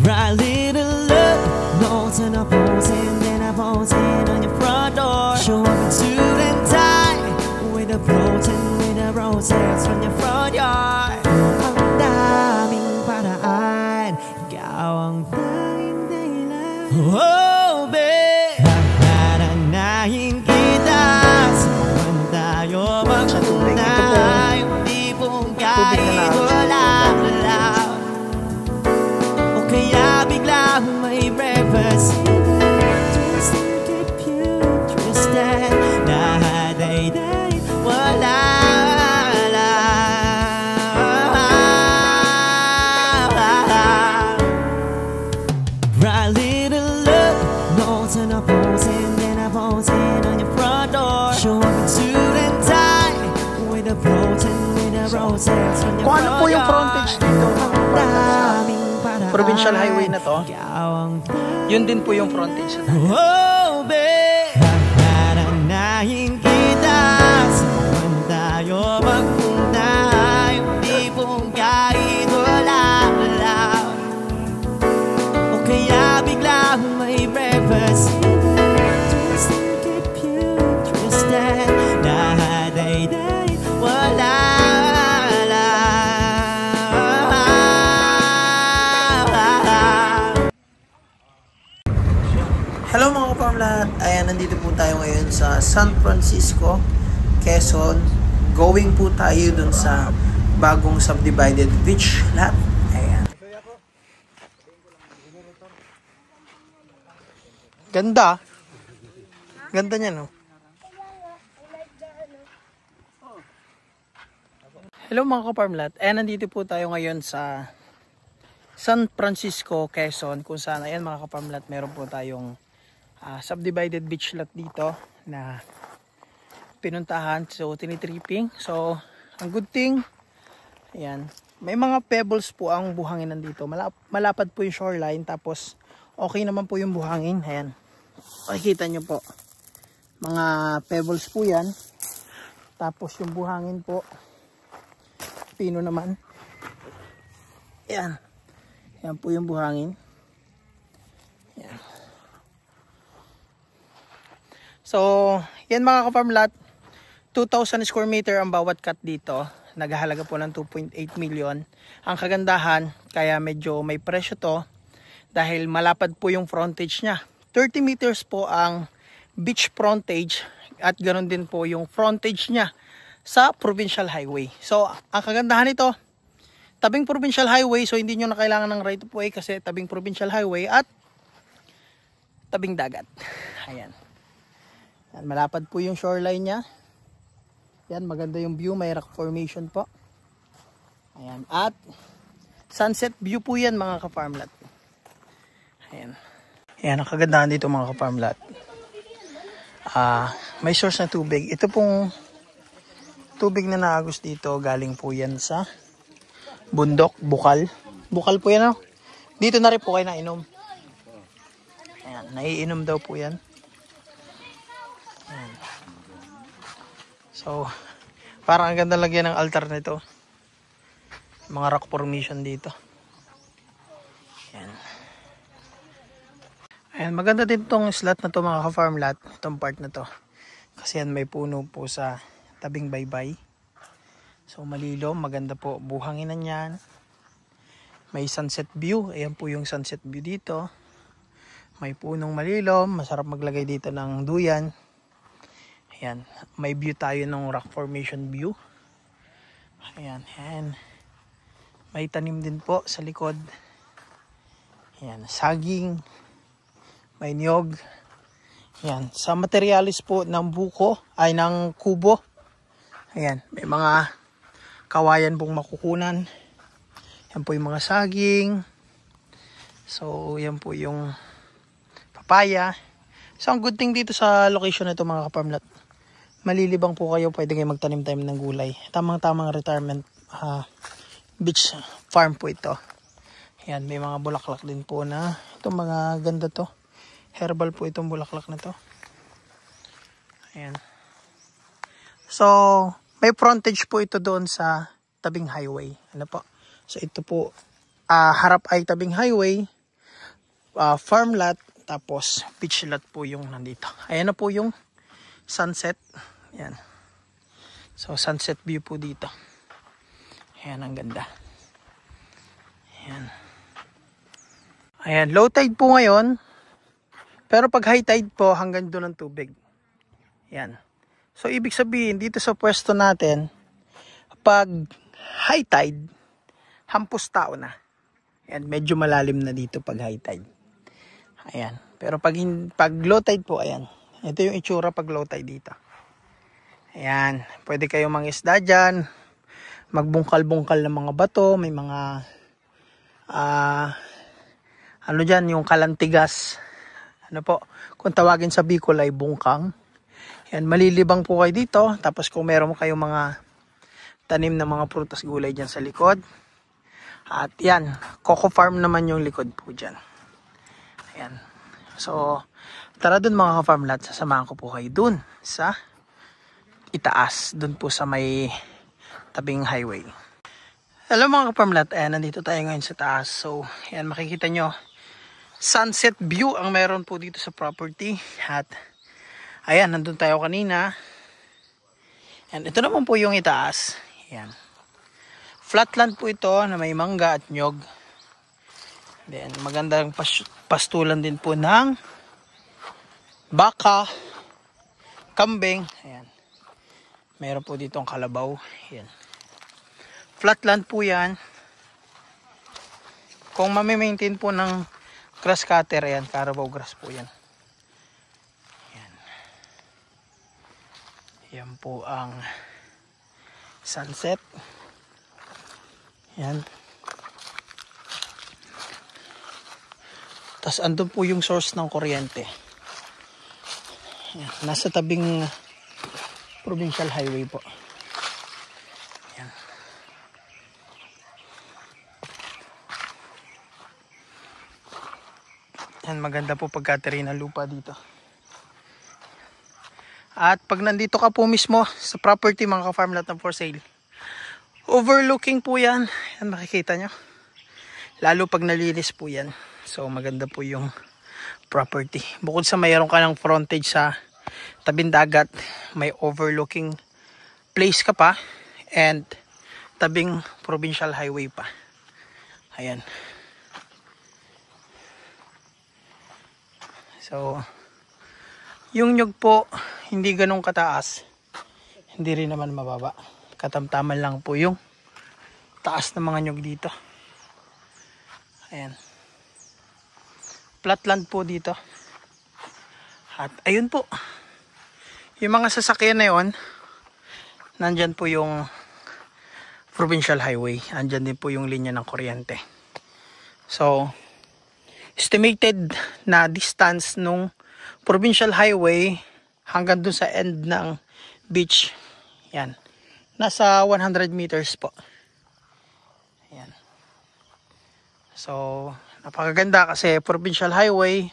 Right little love, notes and a posing, then a posing on your front door. Show up in suit and tie, with a protein, with a roses from your front yard. Ang daming paraan, ikaw ang tanging dahilan. Oh, babe, nananahin kita, saan tayo magpunta? Yung tipong kahit walang alaw, o kaya biglang may breakfast. Just to keep you interested, nahaday-day, wala. Bright little love, notes and a posing, then a posing on your front door. Show up in suit and tie, with a protein, with a roses from your front yard. Kung ano po yung frontage dito, provincial highway na to, yun din po yung frontage sa dagat. Oh, babe, nananahin kita, saan tayo magpunta? Yung tipong kahit walang alaw, o kaya biglang may breakfast. Just to keep you interested, nahaday-day, wala. Hello mga kapamlat, ayan, nandito po tayo ngayon sa San Francisco, Quezon. Going po tayo dun sa bagong subdivided beach lot. Ayan. Ganda. Ganda niya, no? Hello mga kapamlat, ayan, nandito po tayo ngayon sa San Francisco, Quezon, kung saan, ayan mga kapamlat, meron po tayong subdivided beach lot dito na pinuntahan, so tinitripping. So ang good thing, ayan, may mga pebbles po ang buhangin nandito. Malapad po yung shoreline, tapos okay naman po yung buhangin. Ayan, makikita nyo po, mga pebbles po yan, tapos yung buhangin po pino naman. Ayan, ayan po yung buhangin. Ayan. So, yan mga ka-farmlat, 2,000 square meter ang bawat cut dito. Naghahalaga po ng 2.8 million. Ang kagandahan, kaya medyo may presyo to, dahil malapad po yung frontage niya. 30 meters po ang beach frontage, at ganoon din po yung frontage niya sa provincial highway. So, ang kagandahan nito, tabing provincial highway, so hindi nyo na kailangan ng right of way kasi tabing provincial highway at tabing dagat. Ayan. Yan, malapad po yung shoreline niya. Yan, maganda yung view, may rock formation po. Ayan, at sunset view po yan mga ka-farmlat. Ayan. Ayan, ang kagandahan dito mga ka-farmlat. May source na tubig. Ito pong tubig na naagos dito, galing po yan sa bundok, bukal. Bukal po yan, no? Dito na rin po kayo nainom. Ayan, naiinom daw po yan. Ayan. So, parang ang ganda lagyan ng altar nito. Mga rock formation dito. Ayan. Ayan, maganda din tong slot na to mga ka-farm lot. Itong part na to. Kasi yan may puno po sa tabing baybay. So, malilom. Maganda po. Buhanginan yan. May sunset view. Ayan po yung sunset view dito. May punong malilom. Masarap maglagay dito ng duyan. Ayan, may view tayo ng rock formation view. Ayan, ayan. May tanim din po sa likod. Ayan, saging. May niyog. Ayan, sa materialis po ng buko, ay ng kubo. Ayan, may mga kawayan pong makukunan. Ayan po yung mga saging. So, yan po yung papaya. So, ang good thing dito sa location na ito mga ka-farmlat, malilibang po kayo, pwede kayo magtanim-tanim ng gulay. Tamang-tamang retirement beach farm po ito. Ayan, may mga bulaklak din po na, itong mga ganda to. Herbal po itong bulaklak na to. Ayan. So, may frontage po ito doon sa tabing highway. Ano po? So, ito po, harap ay tabing highway. farm lot, tapos beach lot po yung nandito. Ayan na po yung sunset. Ayan. So sunset view po dito. Ayan, ang ganda. Ayan. Ayan, low tide po ngayon. Pero pag high tide po, hanggang doon ang tubig. Ayan. So ibig sabihin, dito sa pwesto natin, pag high tide, hampos tao na. Ayan, medyo malalim na dito pag high tide. Ayan. Pero pag low tide po, ayan. Ito yung itsura pag low tide dito. Ayan. Pwede kayong mangisda dyan. Magbungkal-bungkal ng mga bato. May mga ano dyan, yung kalantigas. Ano po, kung tawagin sa Bicol ay bungkang. Ayan, malilibang po kayo dito. Tapos kung meron kayong mga tanim na mga prutas gulay dyan sa likod. At yan, coco farm naman yung likod po dyan. Ayan. So, tara dun mga ka-farm lot. Sasamahan ko po kayo dun sa itaas. Dun po sa may tabing highway. Hello mga ka-farm lot. Ayan, nandito tayo ngayon sa taas. So, ayan, makikita nyo. Sunset view ang meron po dito sa property. At, ayan, nandun tayo kanina. Ayan, ito naman po yung itaas. Ayan. Flatland po ito na may mangga at nyog. Then, magandang pastulan din po ng baka, kambing. Ayan. Meron po dito ang kalabaw. Ayan. Flatland po yan. Kung mamimaintain po ng grass cutter, ayan, Carabao grass po yan. Ayan. Yan po ang sunset. Ayan. Tapos andun po yung source ng kuryente. Ayan. Nasa tabing provincial highway po. Ayan. Ayan, maganda po pagkatiri ng lupa dito. At pag nandito ka po mismo sa property mga ka-farm lot ng for sale, overlooking po yan. Ayan, makikita nyo. Lalo pag nalinis po yan. So maganda po yung property. Bukod sa mayroon ka ng frontage sa tabing dagat, may overlooking place ka pa and tabing provincial highway pa. Ayan. So yung nyug po hindi ganun kataas, hindi rin naman mababa. Katamtaman lang po yung taas ng mga nyug dito. Ayan. Flatland po dito. At ayun po. Yung mga sasakyan na yun, nandyan po yung provincial highway. Andyan din po yung linya ng kuryente. So, estimated na distance nung provincial highway hanggang dun sa end ng beach. Yan. Nasa 100 meters po. Yan. So, napakaganda kasi provincial highway,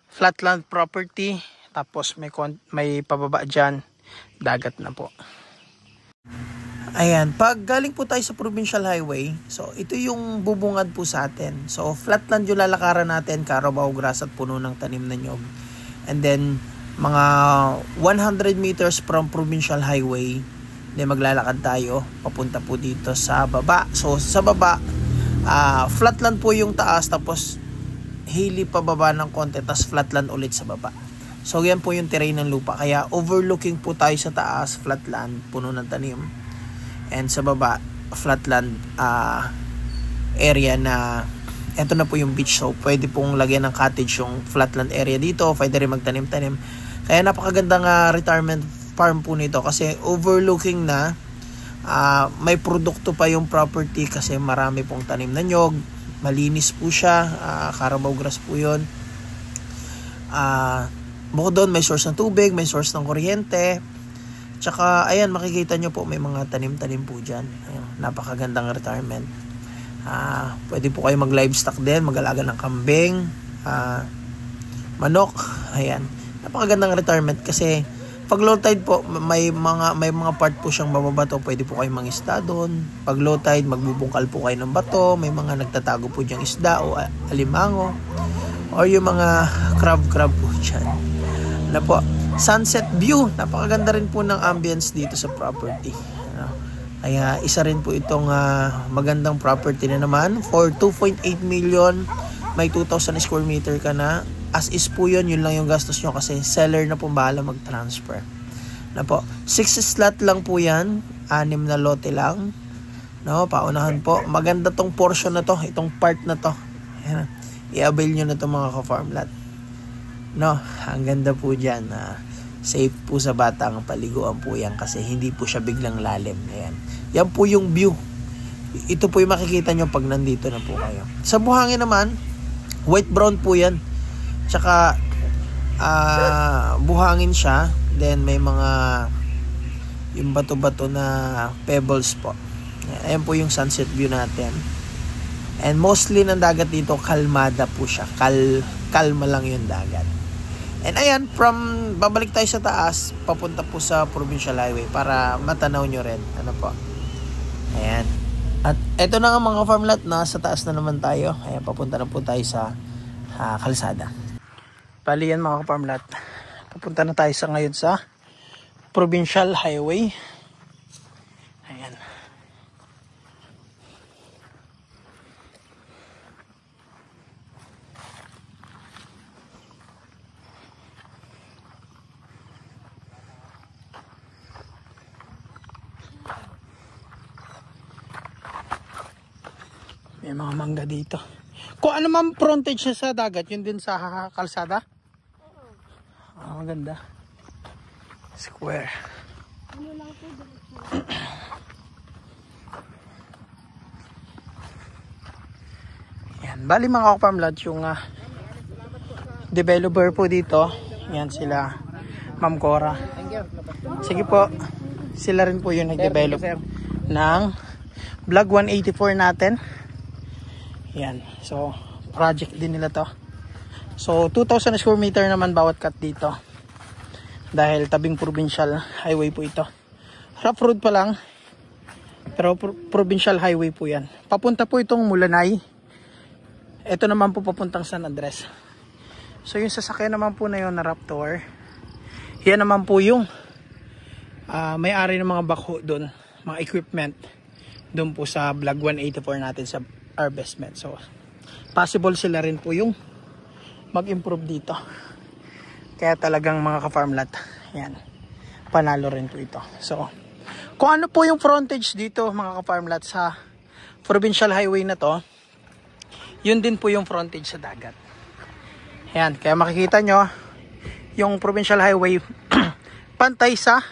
flatland property, tapos may pababa dyan, dagat na po. Ayan, pag galing po tayo sa provincial highway, so ito yung bubungad po sa atin. So flatland yung lalakaran natin, Carabao grass at puno ng tanim na nyog. And then mga 100 meters from provincial highway, then maglalakad tayo papunta po dito sa baba. So sa baba, flatland po yung taas, tapos hilly pababa ng konti, tapos flatland ulit sa baba. So yan po yung terrain ng lupa, kaya overlooking po tayo sa taas, flatland, puno ng tanim, and sa baba flatland area na eto na po yung beach. So pwede pong lagyan ng cottage yung flatland area dito, pwede rin magtanim-tanim, kaya napakagandang retirement farm po nito kasi overlooking na. May produkto pa yung property kasi marami pong tanim na nyog, malinis po siya, Carabao grass po yun. Bukod doon may source ng tubig, may source ng kuryente, tsaka ayan, makikita nyo po may mga tanim-tanim po dyan. Ayan, napakagandang retirement. Pwede po kayo mag livestock din, mag-alaga ng kambing, manok. Ayan, napakagandang retirement kasi pag low tide po, may mga part po siyang mababato, pwede po kayong mangisda doon. Pag low tide, magbubungkal po kayo ng bato, may mga nagtatago po diyang isda o alimango. or yung mga crab po dyan. Ano po, sunset view. Napakaganda rin po ng ambience dito sa property. Ano? Kaya isa rin po itong magandang property na naman. For 2.8 million, may 2,000 square meter ka na. As is po yun lang yung gastos nyo kasi seller na po bahala mag-transfer. Ano po, 6 slot lang po yan. 6 na lote lang. No, paunahan po. Maganda tong portion na to, itong part na to. Ayan. I-avail nyo na to mga ka-farm lot. No, ang ganda po dyan. Safe po sa bata ang paliguan po yan kasi hindi po siya biglang lalim. Ayan. Yan po yung view. Ito po yung makikita nyo pag nandito na po kayo. Sa buhangin naman, white brown po yan. Tsaka buhangin siya. Then may mga yung bato-bato na pebbles po. Ayan po yung sunset view natin. And mostly ng dagat dito, kalmada po siya. Kalma lang yung dagat. And ayan, babalik tayo sa taas, papunta po sa Provincial Highway para matanaw nyo rin. Ano po? Ayan. At eto na nga mga farm lot, nasa taas na naman tayo. Ayan, papunta na po tayo sa kalsada. Bali yan mga farm lot. Papunta na tayo ngayon sa Provincial Highway. Ayan. May mga mangga dito. Kung ano man frontage siya sa dagat, yun din sa kalsada? Maganda. Square. Yan. Bali mga ka-farm lot, yung developer po dito. Yan sila, Ma'am Cora. Sige po. Sila rin po yung nag-develop ng Vlog 184 natin. Yan. So, project din nila to. So, 2,000 square meter naman bawat cut dito. Dahil tabing provincial highway po ito. Rough road pa lang. Pero provincial highway po yan. Papunta po itong Mulanay. Ito naman po papuntang San Andres. So, yung sasakyan naman po na yun na Raptor. Yan naman po yung may-ari ng mga backhoe doon. Mga equipment. Doon po sa Vlog 184 natin sa harvestment. So, possible sila rin po yung mag-improve dito. Kaya talagang mga ka-farm lot, yan, panalo rin po ito. So, kung ano po yung frontage dito mga ka-farm lot sa provincial highway na to, yun din po yung frontage sa dagat. Yan, kaya makikita nyo, yung provincial highway, pantay sa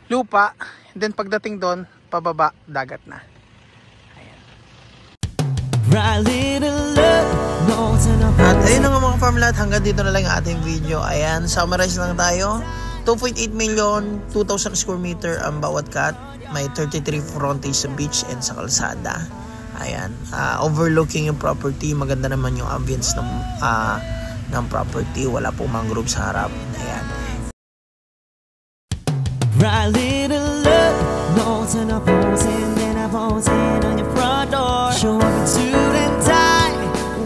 lupa, then pagdating doon, pababa, dagat na. At ayun na nga mga farm lot, hanggang dito na lang yung ating video. Ayan, summarize lang tayo. 2.8 million, 2,000 square meter ang bawat cut. May 33 frontage sa beach and sa kalsada. Ayan, overlooking yung property. Maganda naman yung ambience ng property. Wala pong mangrove sa harap. Ayan. Right little love, notes and a posing, then a posing on your front door. Show up in suit and tie,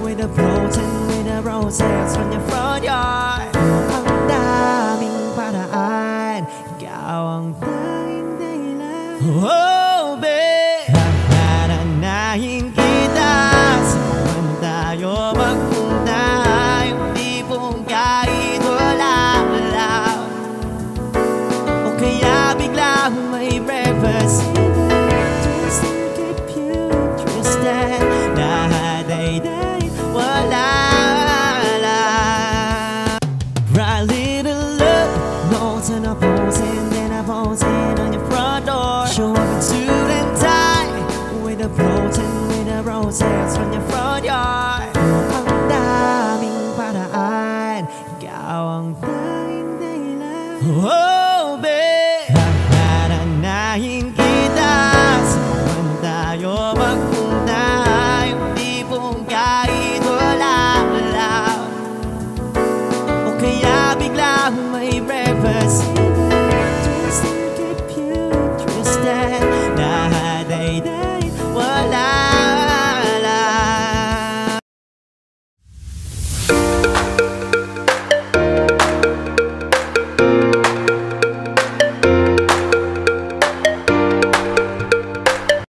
with a floating, with a roses on your front yard. Ang daming paraan, ikaw ang tanging dahilan. Oh, babe, naranahin kita, saan tayo mag